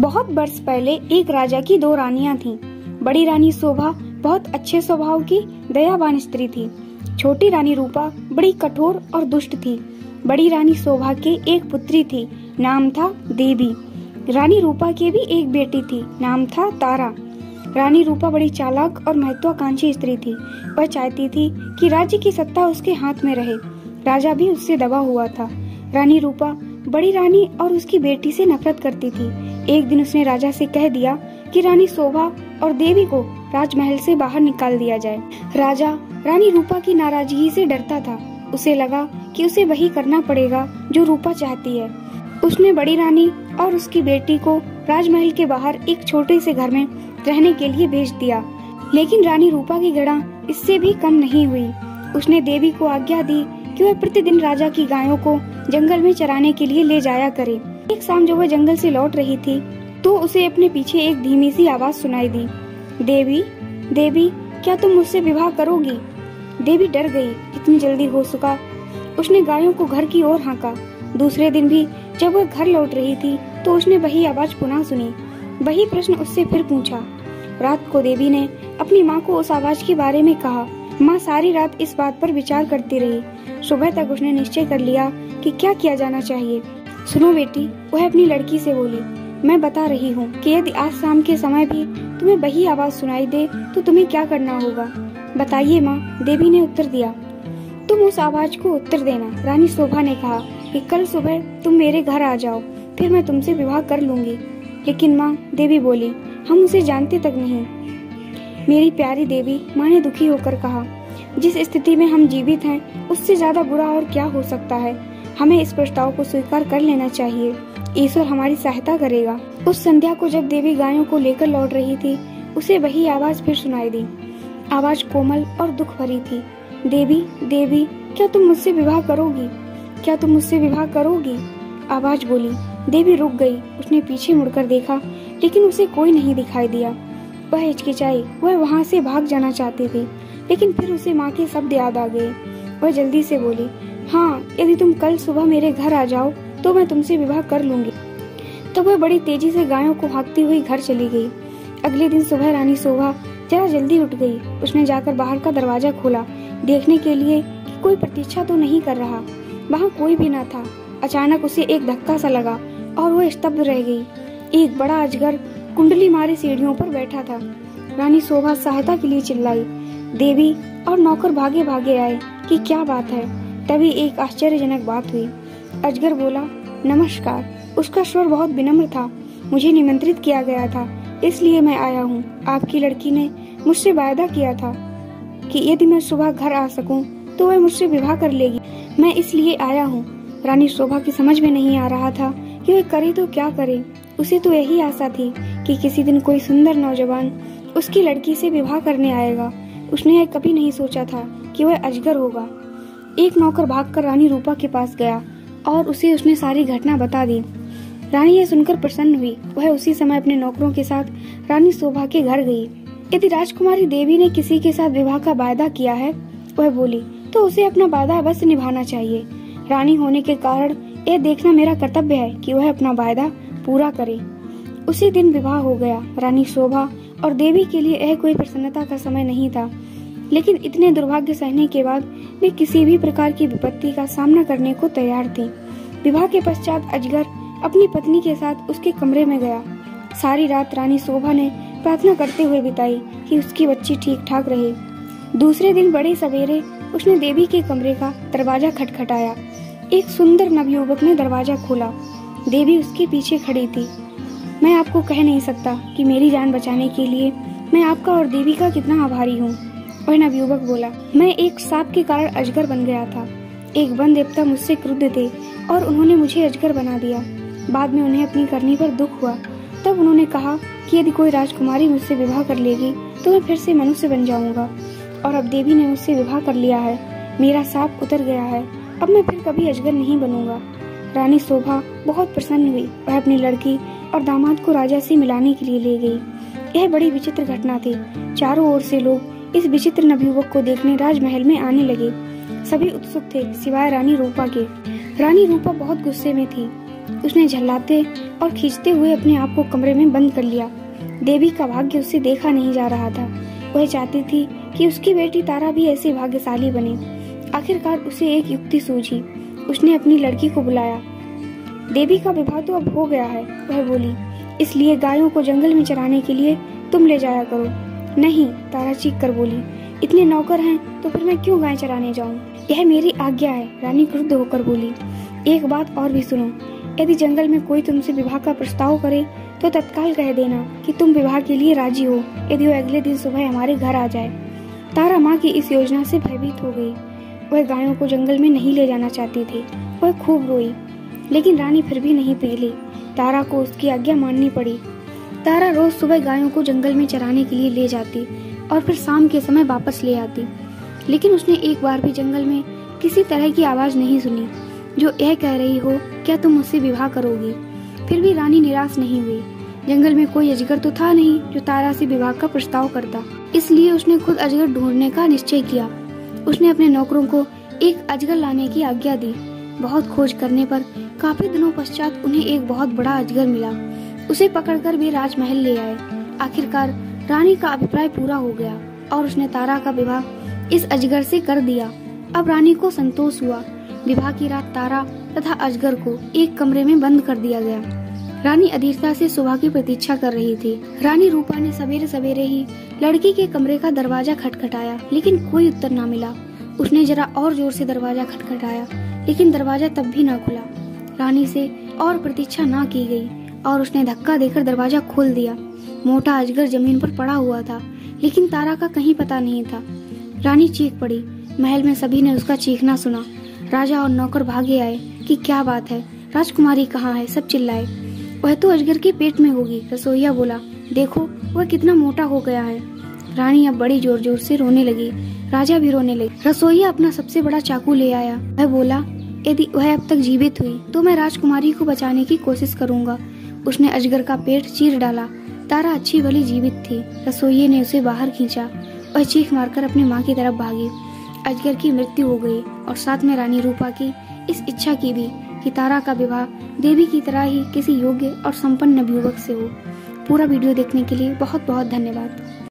बहुत वर्ष पहले एक राजा की दो रानियां थीं। बड़ी रानी शोभा बहुत अच्छे स्वभाव की दयावान स्त्री थी। छोटी रानी रूपा बड़ी कठोर और दुष्ट थी। बड़ी रानी शोभा के एक पुत्री थी, नाम था देवी। रानी रूपा के भी एक बेटी थी, नाम था तारा। रानी रूपा बड़ी चालाक और महत्वाकांक्षी स्त्री थी। वह चाहती थी कि राज्य की सत्ता उसके हाथ में रहे। राजा भी उससे दबा हुआ था। रानी रूपा बड़ी रानी और उसकी बेटी से नफरत करती थी। एक दिन उसने राजा से कह दिया कि रानी शोभा और देवी को राजमहल से बाहर निकाल दिया जाए। राजा रानी रूपा की नाराजगी से डरता था। उसे लगा कि उसे वही करना पड़ेगा जो रूपा चाहती है। उसने बड़ी रानी और उसकी बेटी को राजमहल के बाहर एक छोटे से घर में रहने के लिए भेज दिया। लेकिन रानी रूपा की घृणा इससे भी कम नहीं हुई। उसने देवी को आज्ञा दी कि वह प्रतिदिन राजा की गायों को जंगल में चराने के लिए ले जाया करे। एक शाम जब वह जंगल से लौट रही थी तो उसे अपने पीछे एक धीमी सी आवाज सुनाई दी, देवी, देवी, क्या तुम मुझसे विवाह करोगी? देवी डर गई। इतनी जल्दी हो सका? उसने गायों को घर की ओर हाँका। दूसरे दिन भी जब वह घर लौट रही थी तो उसने वही आवाज पुनः सुनी। वही प्रश्न उससे फिर पूछा। रात को देवी ने अपनी माँ को उस आवाज के बारे में कहा। माँ सारी रात इस बात पर विचार करती रही। सुबह तक उसने निश्चय कर लिया कि क्या किया जाना चाहिए। सुनो बेटी, वह अपनी लड़की से बोली, मैं बता रही हूँ कि यदि आज शाम के समय भी तुम्हें वही आवाज सुनाई दे तो तुम्हें क्या करना होगा? बताइए माँ, देवी ने उत्तर दिया। तुम उस आवाज को उत्तर देना। रानी शोभा ने कहा कि कल सुबह तुम मेरे घर आ जाओ, फिर मैं तुमसे विवाह कर लूंगी। लेकिन माँ, देवी बोली, हम उसे जानते तक नहीं। मेरी प्यारी देवी, माँ ने दुखी होकर कहा, जिस स्थिति में हम जीवित हैं उससे ज्यादा बुरा और क्या हो सकता है। हमें इस प्रस्ताव को स्वीकार कर लेना चाहिए। ईश्वर हमारी सहायता करेगा। उस संध्या को जब देवी गायों को लेकर लौट रही थी उसे वही आवाज फिर सुनाई दी। आवाज कोमल और दुख भरी थी। देवी, देवी, क्या तुम मुझसे विवाह करोगी? क्या तुम मुझसे विवाह करोगी? आवाज बोली। देवी रुक गई। उसने पीछे मुड़कर देखा लेकिन उसे कोई नहीं दिखाई दिया। वह हिचकिचाई। वह वहाँ से भाग जाना चाहती थी लेकिन फिर उसे माँ के शब्द याद आ गए। वह जल्दी से बोली, हाँ, यदि तुम कल सुबह मेरे घर आ जाओ तो मैं तुमसे विवाह कर लूंगी। तब वह बड़ी तेजी से गायों को हाँकती हुई घर चली गई। अगले दिन सुबह रानी शोभा जरा जल्दी उठ गई। उसने जाकर बाहर का दरवाजा खोला, देखने के लिए कि कोई प्रतीक्षा तो नहीं कर रहा। वहाँ कोई भी न था। अचानक उसे एक धक्का सा लगा और वह स्तब्ध रह गई। एक बड़ा अजगर कुंडली मारे सीढ़ियों पर बैठा था। रानी शोभा सहायता के लिए चिल्लाई। देवी और नौकर भागे भागे आए कि क्या बात है। तभी एक आश्चर्यजनक बात हुई। अजगर बोला, नमस्कार। उसका स्वर बहुत विनम्र था। मुझे निमंत्रित किया गया था, इसलिए मैं आया हूँ। आपकी लड़की ने मुझसे वायदा किया था कि यदि मैं सुबह घर आ सकूं तो वह मुझसे विवाह कर लेगी। मैं इसलिए आया हूँ। रानी शोभा की समझ में नहीं आ रहा था कि वह करे तो क्या करे। उसे तो यही आशा थी कि किसी दिन कोई सुंदर नौजवान उसकी लड़की से विवाह करने आएगा। उसने यह कभी नहीं सोचा था कि वह अजगर होगा। एक नौकर भागकर रानी रूपा के पास गया और उसे उसने सारी घटना बता दी। रानी यह सुनकर प्रसन्न हुई। वह उसी समय अपने नौकरों के साथ रानी शोभा के घर गई। यदि राजकुमारी देवी ने किसी के साथ विवाह का वायदा किया है, वह बोली, तो उसे अपना वायदा अवश्य निभाना चाहिए। रानी होने के कारण यह देखना मेरा कर्तव्य है कि वह अपना वायदा पूरा करे। उसी दिन विवाह हो गया। रानी शोभा और देवी के लिए यह कोई प्रसन्नता का समय नहीं था, लेकिन इतने दुर्भाग्य सहने के बाद वे किसी भी प्रकार की विपत्ति का सामना करने को तैयार थी। विवाह के पश्चात अजगर अपनी पत्नी के साथ उसके कमरे में गया। सारी रात रानी शोभा ने प्रार्थना करते हुए बिताई कि उसकी बच्ची ठीक ठाक रहे। दूसरे दिन बड़े सवेरे उसने देवी के कमरे का दरवाजा खटखटाया। एक सुंदर नवयुवक ने दरवाजा खोला। देवी उसके पीछे खड़ी थी। मैं आपको कह नहीं सकता कि मेरी जान बचाने के लिए मैं आपका और देवी का कितना आभारी हूँ। वह नवयुवक बोला, मैं एक सांप के कारण अजगर बन गया था। एक वन देवता मुझसे क्रुद्ध थे और उन्होंने मुझे अजगर बना दिया। बाद में उन्हें अपनी करनी पर दुख हुआ। तब उन्होंने कहा कि यदि कोई राजकुमारी मुझसे विवाह कर लेगी तो मैं फिर से मनुष्य बन जाऊंगा। और अब देवी ने मुझसे विवाह कर लिया है। मेरा शाप उतर गया है। अब मैं फिर कभी अजगर नहीं बनूंगा। रानी शोभा बहुत प्रसन्न हुई। वह अपनी लड़की और दामाद को राजा से मिलाने के लिए ले गई। यह बड़ी विचित्र घटना थी। चारों ओर से लोग इस विचित्र नवयुवक को देखने राजमहल में आने लगे। सभी उत्सुक थे सिवाय रानी रूपा के। रानी रूपा बहुत गुस्से में थी। उसने झल्लाते और खींचते हुए अपने आप को कमरे में बंद कर लिया। देवी का भाग्य उससे देखा नहीं जा रहा था। वह चाहती थी कि उसकी बेटी तारा भी ऐसी भाग्यशाली बने। आखिरकार उसे एक युक्ति सूझी। उसने अपनी लड़की को बुलाया। देवी का विवाह तो अब हो गया है, वह बोली, इसलिए गायों को जंगल में चराने के लिए तुम ले जाया करो। नहीं, तारा चीख कर बोली, इतने नौकर हैं तो फिर मैं क्यों गाय चराने जाऊं? यह मेरी आज्ञा है, रानी क्रुद्ध होकर बोली। एक बात और भी सुनो, यदि जंगल में कोई तुमसे विवाह का प्रस्ताव करे तो तत्काल कह देना कि तुम विवाह के लिए राजी हो, यदि वो अगले दिन सुबह हमारे घर आ जाए। तारा माँ की इस योजना से भयभीत हो गई। वह गायों को जंगल में नहीं ले जाना चाहती थी। वह खूब रोई, लेकिन रानी फिर भी नहीं पिघली। तारा को उसकी आज्ञा माननी पड़ी। तारा रोज सुबह गायों को जंगल में चराने के लिए ले जाती और फिर शाम के समय वापस ले आती, लेकिन उसने एक बार भी जंगल में किसी तरह की आवाज नहीं सुनी जो यह कह रही हो, क्या तुम मुझसे विवाह करोगी? फिर भी रानी निराश नहीं हुई। जंगल में कोई अजगर तो था नहीं जो तारा से विवाह का प्रस्ताव करता, इसलिए उसने खुद अजगर ढूंढने का निश्चय किया। उसने अपने नौकरों को एक अजगर लाने की आज्ञा दी। बहुत खोज करने पर काफी दिनों पश्चात उन्हें एक बहुत बड़ा अजगर मिला। उसे पकड़कर वे राजमहल ले आए। आखिरकार रानी का अभिप्राय पूरा हो गया और उसने तारा का विवाह इस अजगर से कर दिया। अब रानी को संतोष हुआ। विवाह की रात तारा तथा अजगर को एक कमरे में बंद कर दिया गया। रानी अधीरता से सुबह की प्रतीक्षा कर रही थी। रानी रूपा ने सवेरे सवेरे ही लड़की के कमरे का दरवाजा खटखटाया, लेकिन कोई उत्तर न मिला। उसने जरा और जोर से दरवाजा खटखटाया, लेकिन दरवाजा तब भी न खुला। रानी से और प्रतीक्षा न की गई और उसने धक्का देकर दरवाजा खोल दिया। मोटा अजगर जमीन पर पड़ा हुआ था, लेकिन तारा का कहीं पता नहीं था। रानी चीख पड़ी। महल में सभी ने उसका चीखना सुना। राजा और नौकर भागे आए कि क्या बात है, राजकुमारी कहाँ है? सब चिल्लाए। वह तो अजगर के पेट में होगी, रसोइया बोला। देखो वह कितना मोटा हो गया है। रानी अब बड़ी जोर जोर से रोने लगी। राजा भी रोने लगे। रसोइया अपना सबसे बड़ा चाकू ले आया। वह बोला, यदि वह अब तक जीवित हुई तो मैं राजकुमारी को बचाने की कोशिश करूंगा। उसने अजगर का पेट चीर डाला। तारा अच्छी भली जीवित थी। रसोइये ने उसे बाहर खींचा। वह चीख मारकर अपनी माँ की तरफ भागी। अजगर की मृत्यु हो गई और साथ में रानी रूपा की इस इच्छा की भी कि तारा का विवाह देवी की तरह ही किसी योग्य और संपन्न युवक से हो। पूरा वीडियो देखने के लिए बहुत बहुत धन्यवाद।